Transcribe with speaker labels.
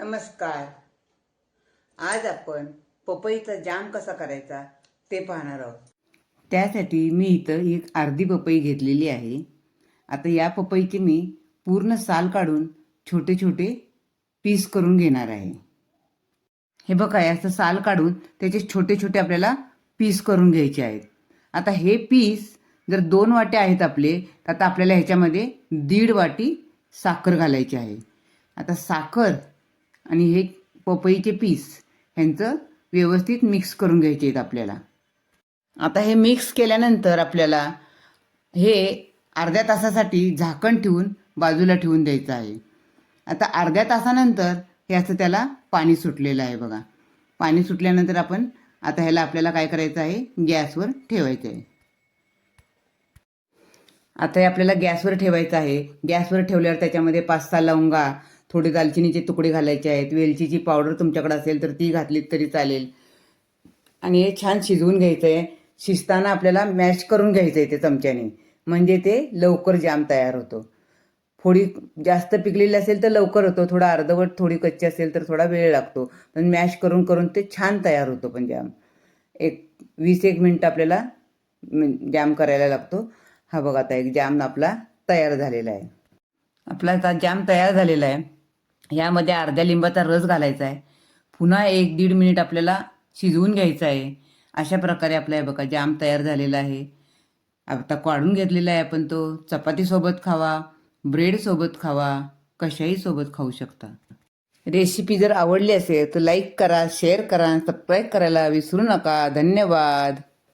Speaker 1: नमस्कार. आज आपण पपईचा जाम कसा करायचा ते पाहणार आहोत. त्यासाठी मी इथं एक अर्धी पपई घेतलेली आहे. आता या पपईचे मी पूर्ण साल काढून छोटे छोटे पीस करून घेणार आहे. हे बघा, याचं साल काढून त्याचे छोटे छोटे आपल्याला पीस करून घ्यायचे आहेत. आता हे पीस जर 2 वाटे आहेत आपले, तर आता आपल्याला ह्याच्यामध्ये 1.5 वाटी साखर घालायची आहे. आता साखर आणि हे पपईचे पीस ह्यांचं व्यवस्थित मिक्स करून घ्यायचे आहेत आपल्याला. आता हे मिक्स केल्यानंतर आपल्याला हे अर्ध्या तासासाठी झाकण ठेवून बाजूला ठेवून द्यायचं आहे. आता अर्ध्या तासानंतर हे असं त्याला पाणी सुटलेलं आहे बघा. पाणी सुटल्यानंतर आपण आता ह्याला आपल्याला काय करायचं आहे, गॅसवर ठेवायचं आहे. आता हे आपल्याला गॅसवर ठेवायचं आहे. गॅसवर ठेवल्यावर त्याच्यामध्ये 5-6 लवंगा, थोडे दालचिनीचे तुकडे घालायचे आहेत. वेलचीची पावडर तुमच्याकडे असेल तर ती घातलीत तरी चालेल. आणि हे छान शिजवून घ्यायचं आहे. शिजताना आपल्याला मॅश करून घ्यायचं आहे ते चमच्याने, म्हणजे ते लवकर जाम तयार होतो. थोडी जास्त पिकलेली असेल तर लवकर होतो, थोडा अर्धवट थोडी कच्ची असेल तर थोडा वेळ लागतो. पण मॅश करून करून ते छान तयार होतो. पण जाम 20-1 मिनिट आपल्याला जाम करायला लागतो. हा बघा, आता एक जाम आपला तयार झालेला आहे. आपला आता जाम तयार झालेला आहे. यामध्ये अर्ध्या लिंबाचा रस घालायचा आहे. पुन्हा 1-1.5 मिनिट आपल्याला शिजवून घ्यायचं आहे. अशा प्रकारे आपला बघा जाम तयार झालेला आहे. आता काढून घेतलेला आहे आपण. तो चपातीसोबत खावा, ब्रेडसोबत खावा, कशाही सोबत खाऊ शकता. रेसिपी जर आवडली असेल तर लाईक करा, शेअर करा, सबस्क्राईब करायला विसरू नका. धन्यवाद.